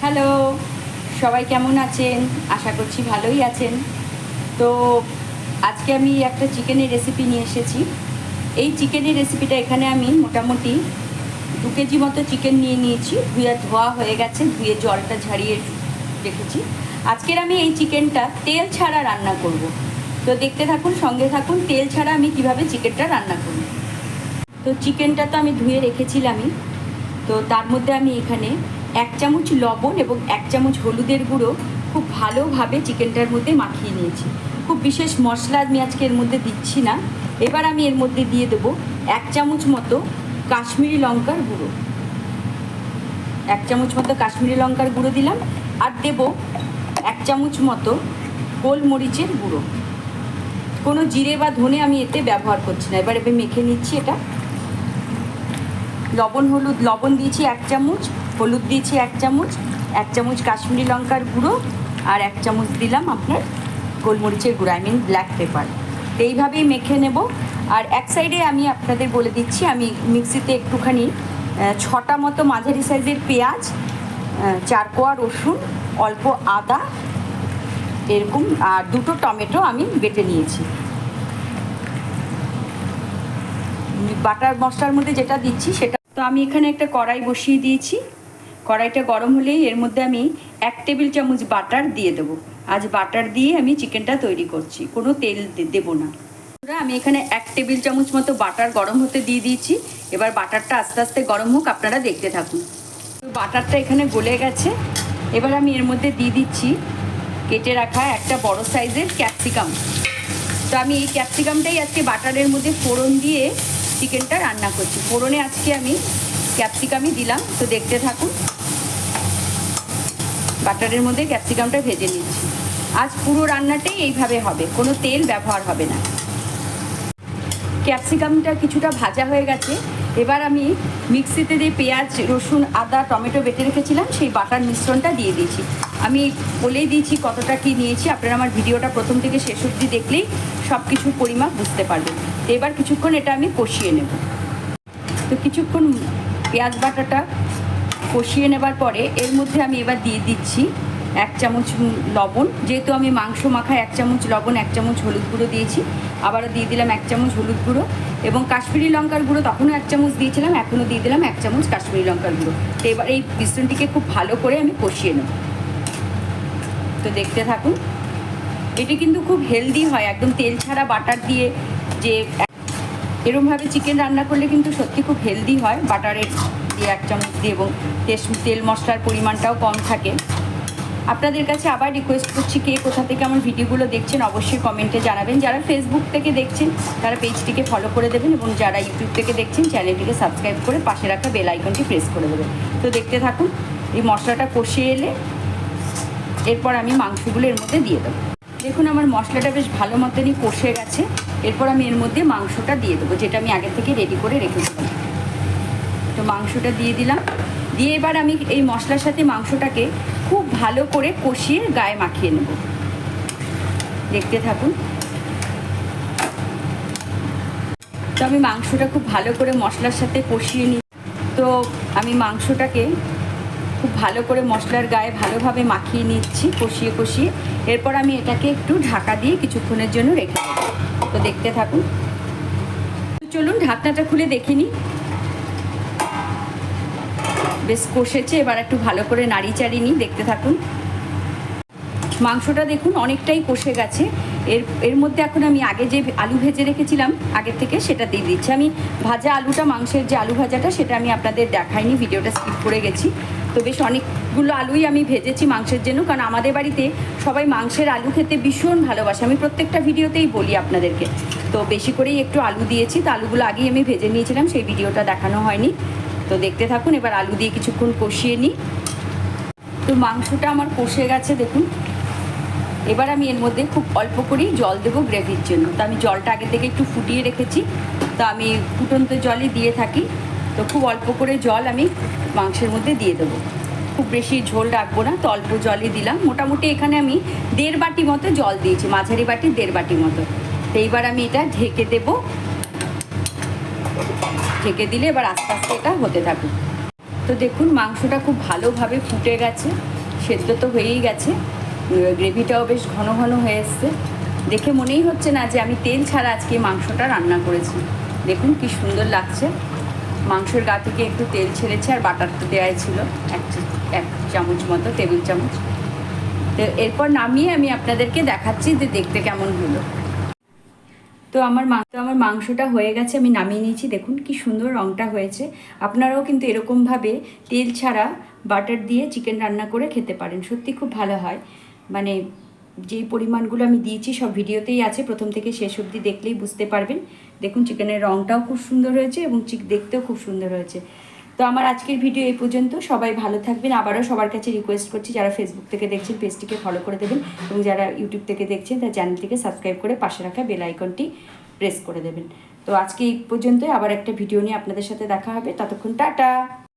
Hello, সবাই কেমন আছেন? আশা করছি ভালোই আছেন। তো আজকে আমি একটা চিকেনের রেসিপি নিয়ে এসেছি। এই চিকেনের রেসিপিটা এখানে আমি মোটামুটি 2 কেজি মতো চিকেন নিয়ে নিয়েছি। ধোয়া হয়ে গেছে, ধুয়ে জলটা ঝারিয়ে রেখেছি। আজকের আমি এই চিকেনটা তেল ছাড়া রান্না করব। তো দেখতে থাকুন, সঙ্গে থাকুন, তেল ছাড়া আমি কিভাবে চিকেনটা রান্না করব। তো চিকেনটা তো আমি ধুয়ে রেখেছিলামই। তো তার মধ্যে আমি এখানে 1 চামচ লবণ এবং 1 চামচ হলুদের গুঁড়ো খুব ভালোভাবে চিকেনটার মধ্যে মাখিয়ে নিয়েছি। খুব বিশেষ মশলা আমি আজকে এর মধ্যে দিচ্ছি না। এবার আমি এর মধ্যে দিয়ে দেবো 1 চামচ মতো কাশ্মীরি লঙ্কার গুঁড়ো। 1 চামচ মতো কাশ্মীরি লঙ্কার গুঁড়ো দিলাম। আর দেবো 1 চামচ মতো গোলমরিচের গুঁড়ো। কোনো জিরে বা ধনে আমি এতে ব্যবহার করছি না। এবার মেখে নিচ্ছি এটা। লবণ দিয়েছি 1 চামচ, হলুদ দিয়েছি 1 চামচ, 1 চামচ কাশ্মীরি লঙ্কার গুঁড়ো, আর 1 চামচ দিলাম আপনার গোলমরিচের গুঁড়ো, ব্ল্যাক পেপার। তো এইভাবেই মেখে নেব। আর এক সাইডে আমি আপনাদের বলে দিচ্ছি, আমি মিক্সিতে একটুখানি 6টা মতো মাঝারি সাইজের পেঁয়াজ, 4 কোয়া রসুন, অল্প আদা এরকম, আর 2টো টমেটো আমি বেটে নিয়েছি। বাটার মশলার মধ্যে যেটা দিচ্ছি সেটা, তো আমি এখানে একটা কড়াই বসিয়ে দিয়েছি। কড়াইটা গরম হলেই এর মধ্যে আমি 1 টেবিল চামচ বাটার দিয়ে দেবো। আজ বাটার দিয়ে আমি চিকেনটা তৈরি করছি, কোনো তেল দেবো না। আমি এখানে 1 টেবিল চামচ মতো বাটার গরম হতে দিয়ে দিয়েছি। এবার বাটারটা আস্তে আস্তে গরম হোক, আপনারা দেখতে থাকুন। বাটারটা এখানে গলে গেছে। এবার আমি এর মধ্যে দিয়ে দিচ্ছি কেটে রাখা একটা বড় সাইজের ক্যাপসিকাম। তো আমি এই ক্যাপসিকামটাই আজকে বাটারের মধ্যে ফোড়ন দিয়ে চিকেনটা রান্না করছি। ফোড়নে আজকে আমি ক্যাপসিকামই দিলাম। তো দেখতে থাকুন, বাটারের মধ্যে ক্যাপসিকামটা ভেজে নিচ্ছি। আজ পুরো রান্নাটাই এইভাবে হবে, কোনো তেল ব্যবহার হবে না। ক্যাপসিকামটা কিছুটা ভাজা হয়ে গেছে। এবার আমি মিক্সিতে দিয়ে পেঁয়াজ, রসুন, আদা, টমেটো বেটে রেখেছিলাম, সেই বাটার মিশ্রণটা দিয়ে দিয়েছি। আমি বলেই দিয়েছি কতটা কী নিয়েছি। আপনারা আমার ভিডিওটা প্রথম থেকে শেষ অবধি দেখলেই সব কিছুর পরিমাপ বুঝতে পারবেন। তো এবার কিছুক্ষণ এটা আমি কষিয়ে নেব। তো কিছুক্ষণ পেঁয়াজ বাটাটা কষিয়ে নেবার পরে এর মধ্যে আমি এবার দিয়ে দিচ্ছি 1 চামচ লবণ। যেহেতু আমি মাংস মাখায় 1 চামচ লবণ, 1 চামচ হলুদ গুঁড়ো দিয়েছি, আবারও দিয়ে দিলাম 1 চামচ হলুদ গুঁড়ো, এবং কাশ্মীরি লঙ্কার গুঁড়ো তখনও 1 চামচ দিয়েছিলাম, এখনও দিয়ে দিলাম 1 চামচ কাশ্মীরি লঙ্কার গুঁড়ো। তো এবার এই মিশ্রণটিকে খুব ভালো করে আমি কষিয়ে নেব। তো দেখতে থাকুন। এটি কিন্তু খুব হেলদি হয়, একদম তেল ছাড়া বাটার দিয়ে। যে এরমভাবে চিকেন রান্না করলে কিন্তু সত্যি খুব হেলদি হয়, বাটারের দিয়ে 1 চামচ দিয়ে, এবং তেল মশলার পরিমাণটাও কম থাকে। আপনাদের কাছে আবার রিকোয়েস্ট করছি, কে কোথা থেকে আমার ভিডিওগুলো দেখছেন অবশ্যই কমেন্টে জানাবেন। যারা ফেসবুক থেকে দেখছেন তারা পেজটিকে ফলো করে দেবেন, এবং যারা ইউটিউব থেকে দেখছেন চ্যানেলটিকে সাবস্ক্রাইব করে পাশে রাখা বেল আইকনটি প্রেস করে দেবেন। তো দেখতে থাকুন। এই মশলাটা কষিয়ে এলে এরপর আমি মাংসগুলো এর মধ্যে দিয়ে দেবো। দেখুন আমার মশলাটা বেশ ভালো মতনই কষে গেছে। এরপর আমি এর মধ্যে মাংসটা দিয়ে দেবো, যেটা আমি আগে থেকে রেডি করে রেখেছিলাম। তো মাংসটা দিয়ে দিলাম। দিয়ে এবার আমি এই মশলার সাথে মাংসটাকে খুব ভালো করে কষিয়ে গায়ে মাখিয়ে নেব। দেখতে থাকুন। তো আমি মাংসটা খুব ভালো করে মশলার সাথে কষিয়ে নিই। তো আমি মাংসটাকে খুব ভালো করে মশলার গায়ে ভালোভাবে মাখিয়ে নিচ্ছি, কষিয়ে কষিয়ে। এরপর আমি এটাকে একটু ঢাকা দিয়ে কিছুক্ষণের জন্য রেখে দেবো। তো দেখতে থাকুন। চলুন ঢাকনাটা খুলে দেখে নিই। বেশ কষেছে। এবার একটু ভালো করে নাড়ি চাড়িয়ে নিই, দেখতে থাকুন। মাংসটা দেখুন অনেকটাই কষে গেছে। এর মধ্যে এখন আমি আগে যে আলু ভেজে রেখেছিলাম আগের থেকে, সেটা দিয়ে দিচ্ছি। আমি ভাজা আলুটা, মাংসের যে আলু ভাজাটা, সেটা আমি আপনাদের দেখাইনি, ভিডিওটা স্কিপ করে গেছি। তো বেশ অনেকগুলো আলুই আমি ভেজেছি মাংসের জন্য, কারণ আমাদের বাড়িতে সবাই মাংসের আলু খেতে ভীষণ ভালোবাসে। আমি প্রত্যেকটা ভিডিওতেই বলি আপনাদেরকে। তো বেশি করেই একটু আলু দিয়েছি। তো আলুগুলো আগেই আমি ভেজে নিয়েছিলাম, সেই ভিডিওটা দেখানো হয়নি। তো দেখতে থাকুন। এবার আলু দিয়ে কিছুক্ষণ কষিয়ে নিই। তো মাংসটা আমার কষে গেছে দেখুন। এবার আমি এর মধ্যে খুব অল্প করেই জল দেবো গ্রেভির জন্য। তো আমি জলটা আগে থেকে একটু ফুটিয়ে রেখেছি। তো আমি ফুটন্ত জলই দিয়ে থাকি। তো খুব অল্প করে জল আমি মাংসের মধ্যে দিয়ে দেবো। খুব বেশি ঝোল রাখবো না, তো অল্প জলই দিলাম। মোটামুটি এখানে আমি 1.5 বাটি মতো জল দিয়েছি, মাঝারি বাটি 1.5 বাটি মতো। তো এইবার আমি এটা ঢেকে দেবো। ঢেকে দিলে এবার আস্তে আস্তে এটা হতে থাকুক। তো দেখুন মাংসটা খুব ভালোভাবে ফুটে গেছে, সেদ্ধ তো হয়েই গেছে, গ্রেভিটাও বেশ ঘন ঘন হয়ে এসছে। দেখে মনেই হচ্ছে না যে আমি তেল ছাড়া আজকে মাংসটা রান্না করেছি। দেখুন কি সুন্দর লাগছে, মাংসের গা থেকে একটু তেল ছেড়েছে, আর বাটার তো দেওয়াই ছিল এক চামচ মতো, টেবিল চামচ। তো এরপর নামিয়ে আমি আপনাদেরকে দেখাচ্ছি যে দেখতে কেমন হলো। তো আমার মাংসটা হয়ে গেছে, আমি নামিয়ে নিয়েছি। দেখুন কি সুন্দর রঙটা হয়েছে। আপনারাও কিন্তু এরকমভাবে তেল ছাড়া বাটার দিয়ে চিকেন রান্না করে খেতে পারেন, সত্যি খুব ভালো হয়। মানে যেই পরিমাণগুলো আমি দিয়েছি সব ভিডিওতেই আছে, প্রথম থেকে শেষ অবধি দেখলেই বুঝতে পারবেন। দেখুন চিকেনের রঙটাও খুব সুন্দর হয়েছে এবং দেখতেও খুব সুন্দর হয়েছে। তো আমার আজকের ভিডিও এই পর্যন্ত। সবাই ভালো থাকবেন। আবারও সবার কাছে রিকোয়েস্ট করছি, যারা ফেসবুক থেকে দেখছেন পেজটিকে ফলো করে দেবেন, এবং যারা ইউটিউব থেকে দেখছেন তার চ্যানেলটিকে সাবস্ক্রাইব করে পাশে রাখা বেল আইকনটি প্রেস করে দেবেন। তো আজকে এই পর্যন্তই, আবার একটা ভিডিও নিয়ে আপনাদের সাথে দেখা হবে। ততক্ষণ টাটা।